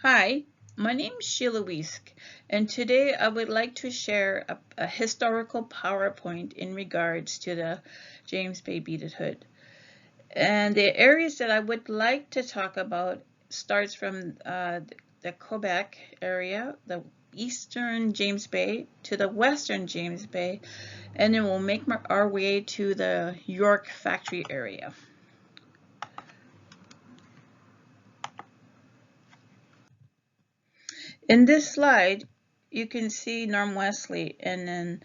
Hi, my name is Sheila Wiesk, and today I would like to share a historical PowerPoint in regards to the James Bay beaded hood. And the areas that I would like to talk about starts from the Quebec area, the eastern James Bay to the western James Bay, and then we'll make our way to the York factory area. In this slide, you can see Norm Wesley, and then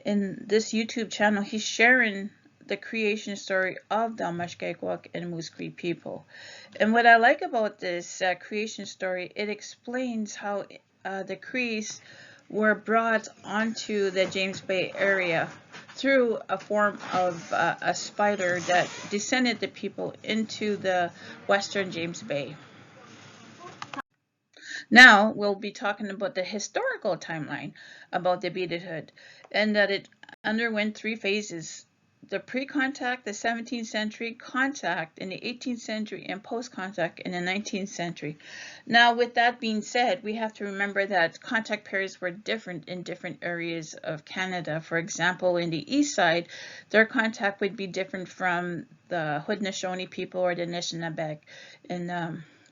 in this YouTube channel, he's sharing the creation story of the Mushkegowuk and Moose Cree people. And what I like about this creation story, it explains how the Crees were brought onto the James Bay area through a form of a spider that descended the people into the western James Bay. Now we'll be talking about the historical timeline about the beaded hood, and that it underwent three phases: the pre-contact, the 17th century, contact in the 18th century, and post-contact in the 19th century. Now, with that being said, we have to remember that contact periods were different in different areas of Canada. For example, in the east side, their contact would be different from the Haudenosaunee people or the Anishinaabe in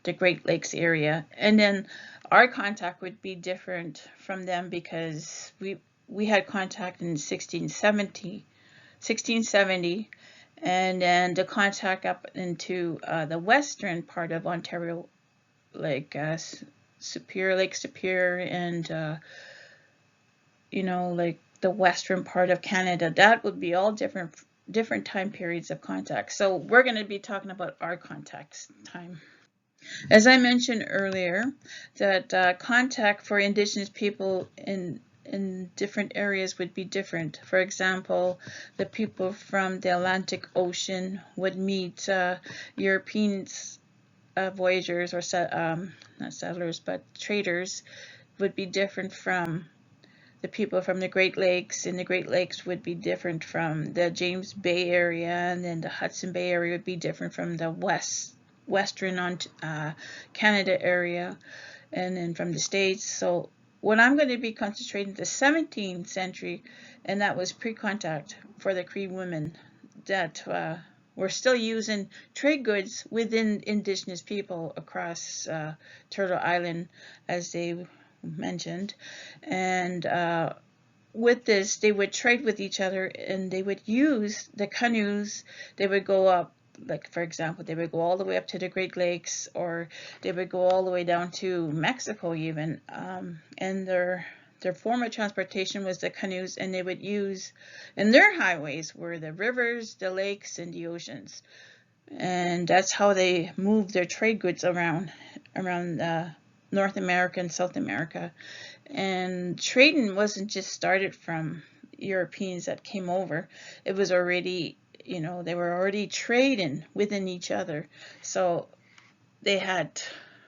the Great Lakes area. And then our contact would be different from them because we had contact in 1670, and then the contact up into the western part of Ontario, like Superior, Lake Superior, and like the western part of Canada. That would be all different time periods of contact. So we're going to be talking about our contacts time. As I mentioned earlier, that contact for Indigenous people in different areas would be different. For example, the people from the Atlantic Ocean would meet Europeans, voyagers, or not settlers, but traders, would be different from the people from the Great Lakes, and the Great Lakes would be different from the James Bay area, and then the Hudson Bay area would be different from the western Canada area, and then from the States. So what I'm going to be concentrating the 17th century, and that was pre-contact for the Cree women that were still using trade goods within Indigenous people across Turtle Island, as they mentioned. And with this, they would trade with each other, and they would use the canoes. They would go up, like for example, they would go all the way up to the Great Lakes, or they would go all the way down to Mexico even, and their form of transportation was the canoes, and they would use, and their highways were the rivers, the lakes, and the oceans. And that's how they moved their trade goods around North America and South America. And trading wasn't just started from Europeans that came over. It was already, they were already trading within each other. So they had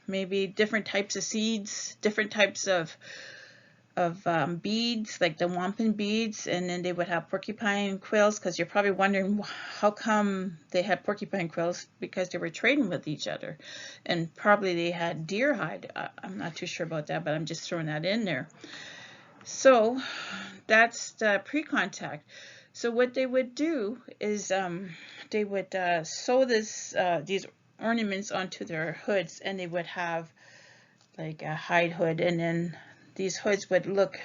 maybe different types of seeds, different types of beads, like the wampum beads, and then they would have porcupine quills, because you're probably wondering how come they had porcupine quills, because they were trading with each other. And probably they had deer hide. I'm not too sure about that, but I'm just throwing that in there. So that's the pre-contact. So what they would do is they would sew these ornaments onto their hoods, and they would have like a hide hood, and then these hoods would look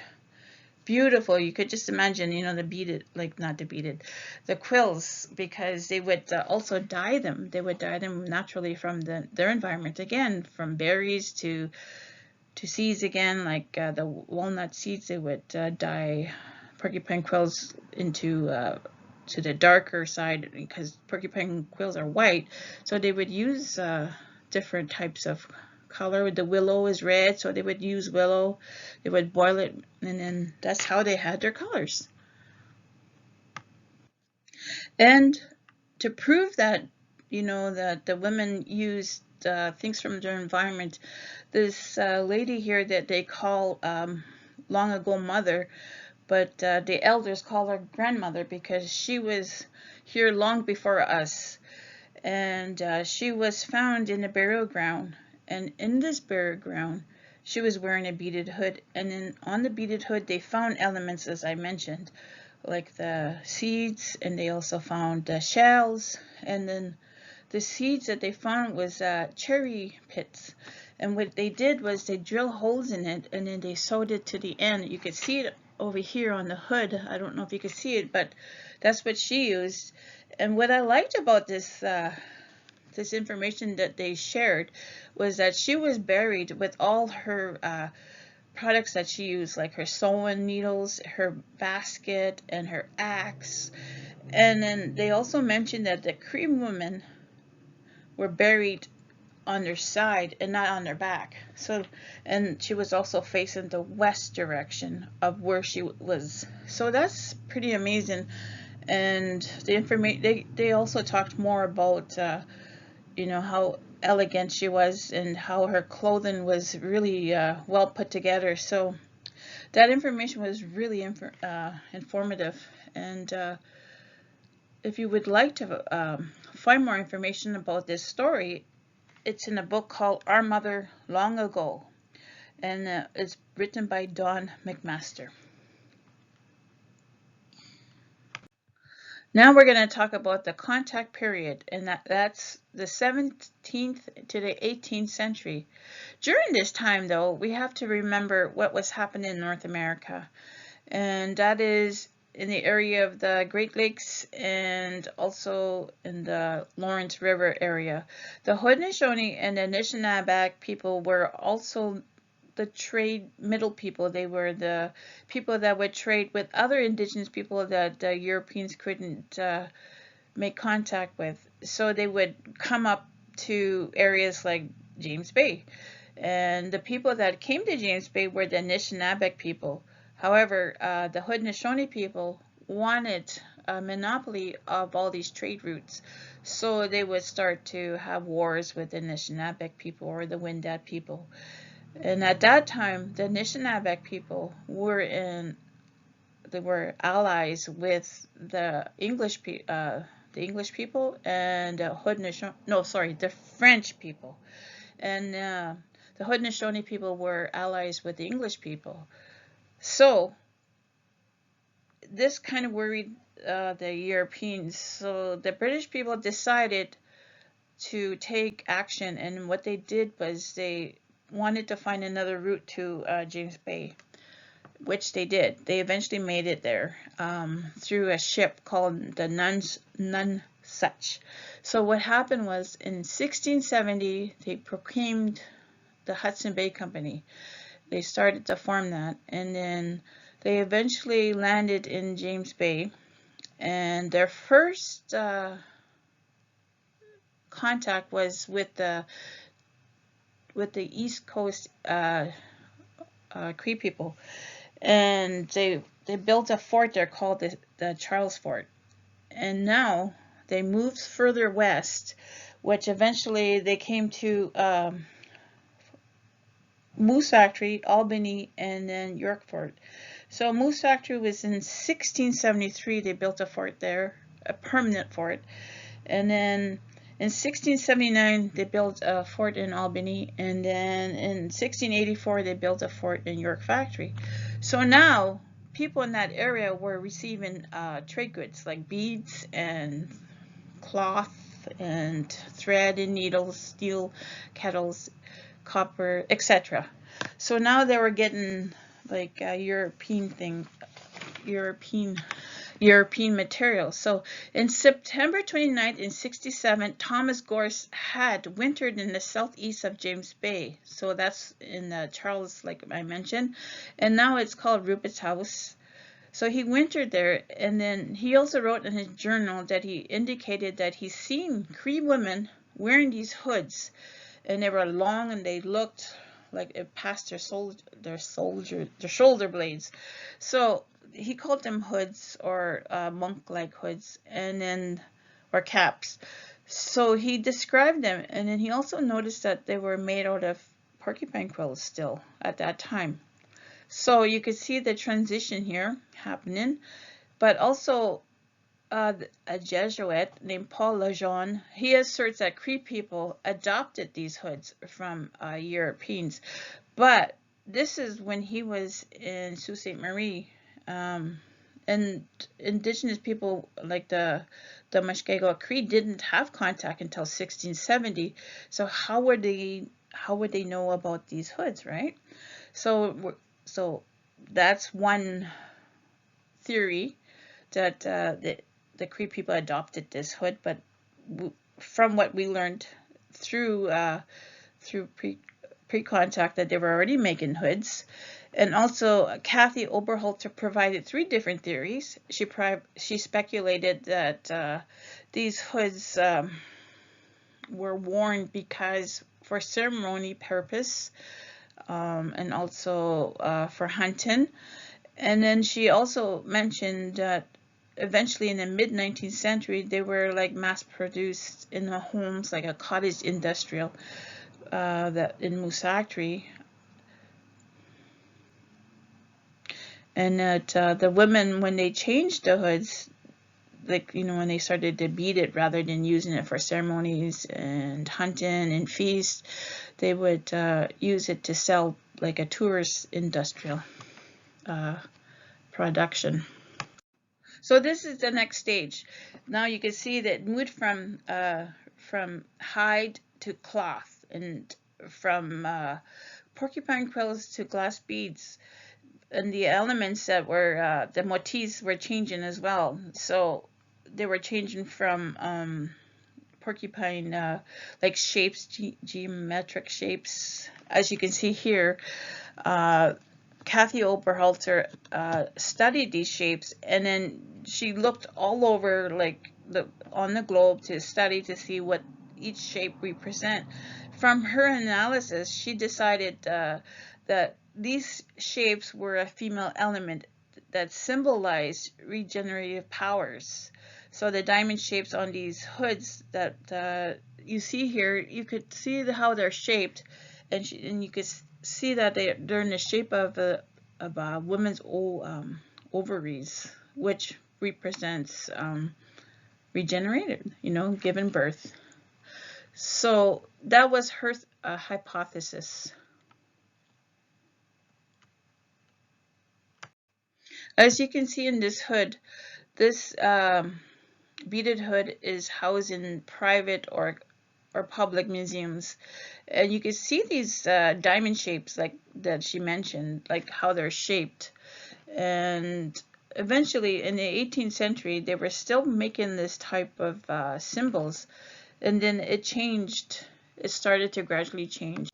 beautiful. You could just imagine, the beaded, like not the beaded, the quills, because they would also dye them. They would dye them naturally from their environment, again, from berries to seeds again, like the walnut seeds. They would dye porcupine quills into to the darker side, because porcupine quills are white. So they would use different types of color. The willow is red, so they would use willow. They would boil it, and then that's how they had their colors. And to prove that, that the women used things from their environment, this lady here that they call long ago mother, but the elders call her grandmother, because she was here long before us. And she was found in a burial ground, and in this burial ground, she was wearing a beaded hood, and then on the beaded hood they found elements, as I mentioned, like the seeds, and they also found the shells, and then the seeds that they found was cherry pits. And what they did was they drilled holes in it, and then they sewed it to the end. You could see it over here on the hood. I don't know if you could see it, but that's what she used. And what I liked about this this information that they shared was that she was buried with all her products that she used, like her sewing needles, her basket, and her axe. And then they also mentioned that the Cree women were buried on their side and not on their back. So, and she was also facing the west direction of where she was. So that's pretty amazing. And the information, they also talked more about you know, how elegant she was and how her clothing was really well put together. So that information was really informative. And if you would like to find more information about this story, it's in a book called Our Mother Long Ago, and it's written by Don McMaster. Now we're going to talk about the contact period, and that's the 17th to the 18th century. During this time, though, we have to remember what was happening in North America, and that is in the area of the Great Lakes and also in the Lawrence River area. The Haudenosaunee and the Anishinaabe people were also the trade middle people. They were the people that would trade with other indigenous people that the Europeans couldn't make contact with. So they would come up to areas like James Bay. And the people that came to James Bay were the Anishinaabe people. However, the Haudenosaunee people wanted a monopoly of all these trade routes. So they would start to have wars with the Anishinaabe people or the Wendat people. And at that time, the Anishinaabe people were allies with the English people and the French people. And the Haudenosaunee people were allies with the English people. So this kind of worried the Europeans. So the British people decided to take action, and what they did was they wanted to find another route to James Bay, which they did. They eventually made it there through a ship called the Nonsuch. So what happened was in 1670 they proclaimed the Hudson Bay Company. They started to form that, and then they eventually landed in James Bay, and their first contact was with the East Coast Cree people, and they built a fort there called the Charles Fort. And now they moved further west, which eventually they came to Moose Factory, Albany, and then York Fort. So Moose Factory was in 1673. They built a fort there, a permanent fort, and then in 1679, they built a fort in Albany, and then in 1684, they built a fort in York Factory. So now, people in that area were receiving trade goods like beads and cloth and thread and needles, steel kettles, copper, etc. So now they were getting like European material. So in September 29th in 67, Thomas Gorse had wintered in the southeast of James Bay. So that's in the Charles, like I mentioned, and now it's called Rupert's House. So he wintered there, and then he also wrote in his journal that he indicated that he's seen Cree women wearing these hoods, and they were long and they looked like it passed their shoulder blades. So he called them hoods or monk-like hoods, and then or caps. So he described them, and then he also noticed that they were made out of porcupine quills still at that time. So you could see the transition here happening, but also a Jesuit named Paul Lejeune, he asserts that Cree people adopted these hoods from Europeans. But this is when he was in Sault Ste. Marie. And indigenous people like the Mushkegowuk Cree didn't have contact until 1670. So how would they know about these hoods, right? So that's one theory, that the Cree people adopted this hood. But from what we learned through pre-contact, that they were already making hoods. And also, Kathy Oberholzer provided 3 different theories. She speculated that these hoods were worn because for ceremony purpose, and also for hunting. And then she also mentioned that eventually in the mid-19th century, they were like mass-produced in the homes, like a cottage industrial that in Moosactree. And that the women, when they changed the hoods, like, when they started to bead it rather than using it for ceremonies and hunting and feasts, they would use it to sell like a tourist industrial production. So this is the next stage. Now you can see that it moved from hide to cloth, and from porcupine quills to glass beads. And the elements that were, the motifs were changing as well. So they were changing from porcupine, like shapes, geometric shapes. As you can see here, Kathy Oberholzer studied these shapes, and then she looked all over, like on the globe, to study to see what each shape represent. From her analysis, she decided that these shapes were a female element that symbolized regenerative powers. So the diamond shapes on these hoods that you see here, you could see how they're shaped, and you could see that they're in the shape of a woman's ovaries, which represents regenerated, giving birth. So that was her hypothesis. As you can see in this hood, this beaded hood is housed in private or public museums, and you can see these diamond shapes, like that she mentioned, like how they're shaped. And eventually in the 18th century, they were still making this type of symbols, and then it changed. It started to gradually change.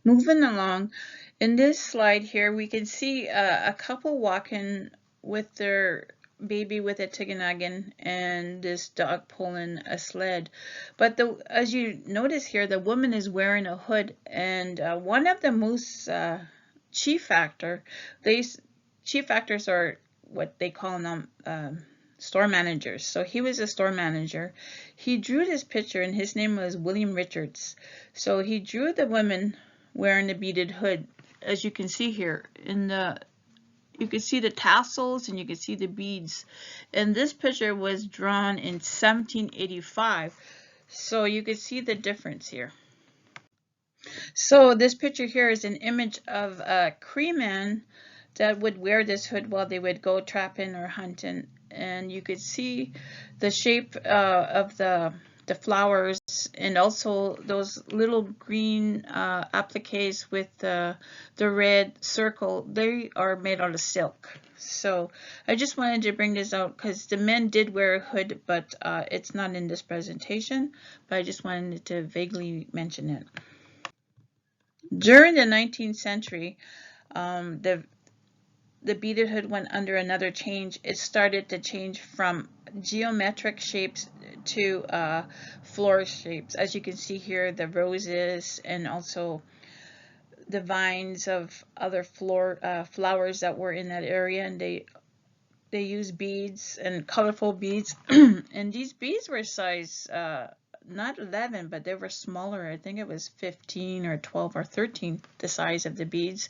Moving along, in this slide here, we can see a couple walking with their baby with a tiganagin, and this dog pulling a sled. But as you notice here, the woman is wearing a hood, and one of the most chief factors are what they call them store managers. So he was a store manager. He drew this picture, and his name was William Richards. So he drew the woman wearing the beaded hood. As you can see here, you can see the tassels and you can see the beads. And this picture was drawn in 1785. So you can see the difference here. So this picture here is an image of a Cree man that would wear this hood while they would go trapping or hunting. And you could see the shape of the flowers, and also those little green appliques with the red circle. They are made out of silk. So I just wanted to bring this out because the men did wear a hood, but it's not in this presentation. But I just wanted to vaguely mention it. During the 19th century, the beaded hood went under another change. It started to change from geometric shapes to floral shapes. As you can see here, the roses and also the vines of other flowers that were in that area, and they used beads and colorful beads. And these beads were size not 11, but they were smaller. I think it was 15 or 12 or 13, the size of the beads.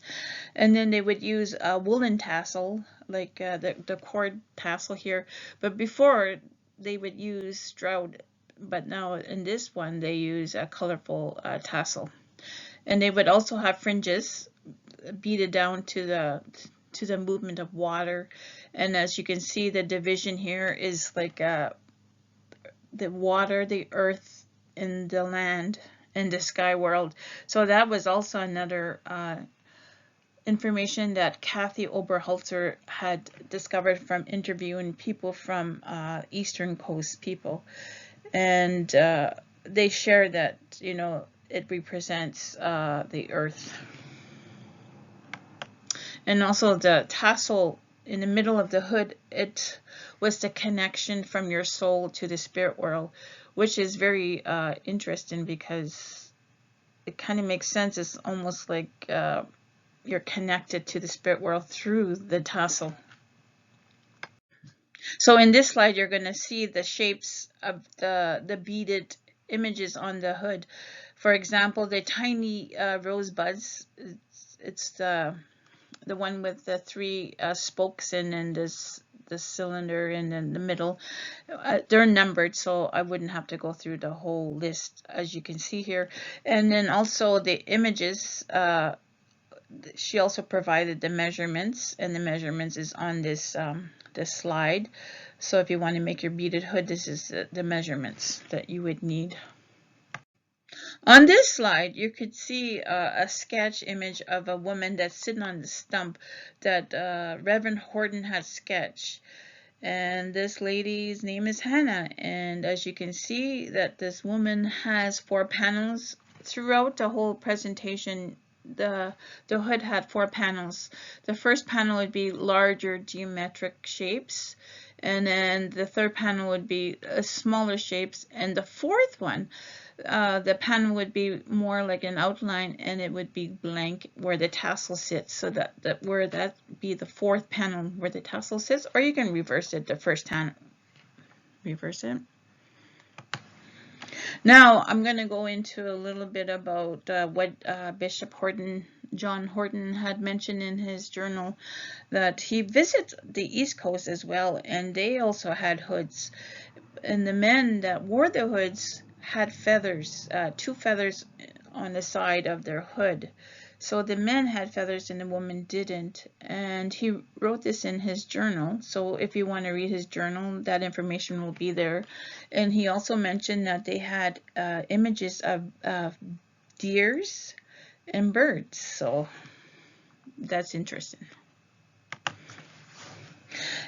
And then they would use a woolen tassel, like the cord tassel here. But before, they would use stroud. But now in this one, they use a colorful tassel. And they would also have fringes beaded down to the movement of water. And as you can see, the division here is like the water, the earth, and the land, and the sky world. So that was also another information that Kathy Oberholzer had discovered from interviewing people from Eastern Coast people. And they share that, you know, it represents the earth. And also the tassel in the middle of the hood, it was the connection from your soul to the spirit world, which is very interesting because it kind of makes sense. It's almost like you're connected to the spirit world through the tassel. So in this slide, you're going to see the shapes of the beaded images on the hood. For example, the tiny rosebuds, it's the one with the three spokes and the cylinder and in the middle. They're numbered, so I wouldn't have to go through the whole list, as you can see here. And then also the images, she also provided the measurements, and the measurements is on this this slide. So if you want to make your beaded hood, this is the measurements that you would need. On this slide, you could see a sketch image of a woman that's sitting on the stump that Reverend Horton had sketched. And this lady's name is Hannah. And as you can see, that this woman has 4 panels throughout the whole presentation. The hood had 4 panels. The first panel would be larger geometric shapes, and then the third panel would be smaller shapes, and the fourth one, the panel would be more like an outline, and it would be blank where the tassel sits. So that where that be the fourth panel where the tassel sits, or you can reverse it. The first panel, reverse it. Now I'm going to go into a little bit about what Bishop Horton, John Horton, had mentioned in his journal, that he visits the East Coast as well, and they also had hoods. And the men that wore the hoods had feathers, 2 feathers on the side of their hood. So the men had feathers and the woman didn't. And he wrote this in his journal. So if you want to read his journal, that information will be there. And he also mentioned that they had images of deers and birds. So that's interesting.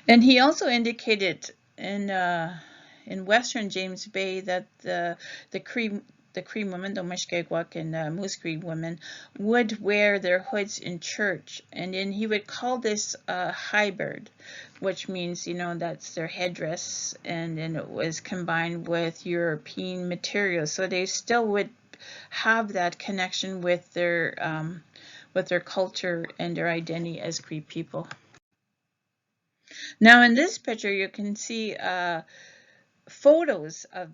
And he also indicated in Western James Bay that the Cree women, the Mushkegowuk and the Moose Cree women, would wear their hoods in church, and then he would call this a hybrid, which means, you know, that's their headdress, and then it was combined with European materials, so they still would have that connection with their culture and their identity as Cree people. Now in this picture, you can see photos of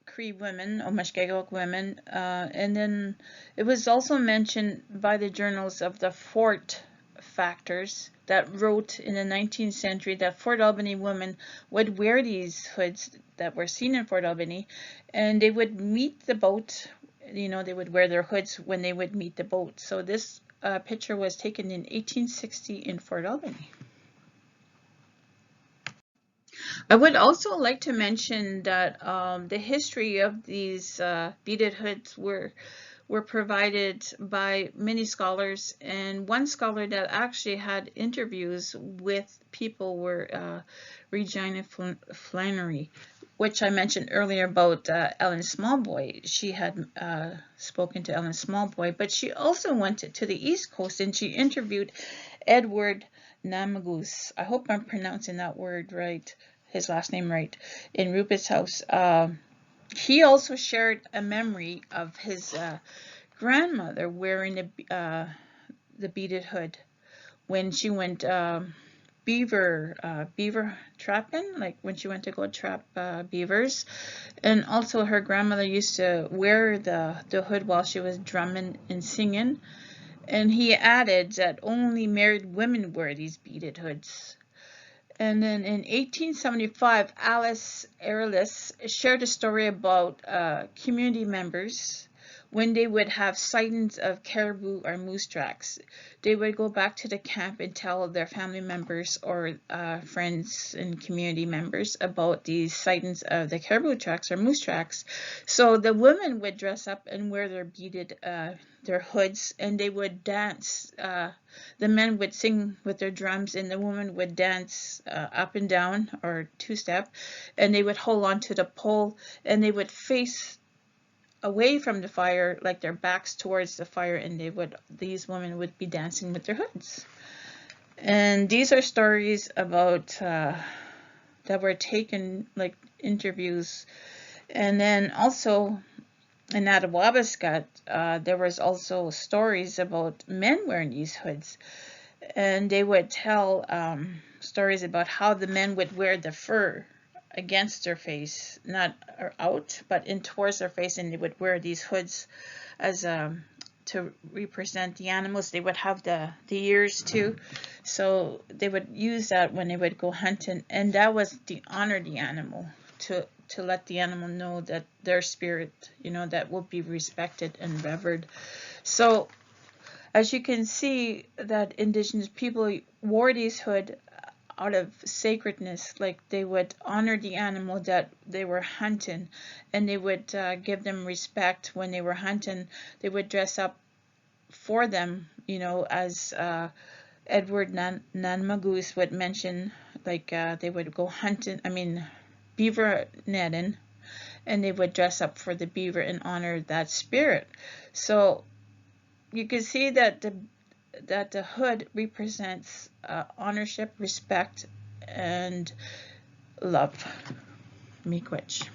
Cree women or Mushkegowuk women, and then it was also mentioned by the journals of the Fort factors that wrote in the 19th century that Fort Albany women would wear these hoods that were seen in Fort Albany, and they would meet the boat. You know, they would wear their hoods when they would meet the boat. So this picture was taken in 1860 in Fort Albany. I would also like to mention that the history of these beaded hoods were provided by many scholars, and one scholar that actually had interviews with people were Regina Flannery, which I mentioned earlier about Ellen Smallboy. She had spoken to Ellen Smallboy, but she also went to the East Coast and she interviewed Edward Namagus. I hope I'm pronouncing that word right, his last name right, in Rupert's house. He also shared a memory of his grandmother wearing the beaded hood when she went beaver trapping, like when she went to go trap beavers. And also her grandmother used to wear the hood while she was drumming and singing. And he added that only married women wear these beaded hoods. And then in 1875, Alice Airless shared a story about community members when they would have sightings of caribou or moose tracks. They would go back to the camp and tell their family members or friends and community members about these sightings of the caribou tracks or moose tracks. So the women would dress up and wear their beaded their hoods, and they would dance. The men would sing with their drums, and the women would dance up and down or two-step, and they would hold on to the pole, and they would face away from the fire, like their backs towards the fire, and these women would be dancing with their hoods. And these are stories about that were taken, like interviews. And then also in Attawabascat, there was also stories about men wearing these hoods, and they would tell stories about how the men would wear the fur against their face, not out, but in towards their face, and they would wear these hoods as to represent the animals. They would have the ears too, so they would use that when they would go hunting, and that was to honor the animal, to let the animal know that their spirit, that will be respected and revered. So as you can see, that Indigenous people wore these hood out of sacredness, like they would honor the animal that they were hunting, and they would give them respect when they were hunting. They would dress up for them, as Edward Nanmagoose would mention, like they would go hunting, beaver netting, and they would dress up for the beaver and honor that spirit. So you can see that the hood represents ownership, respect, and love. Miigwech.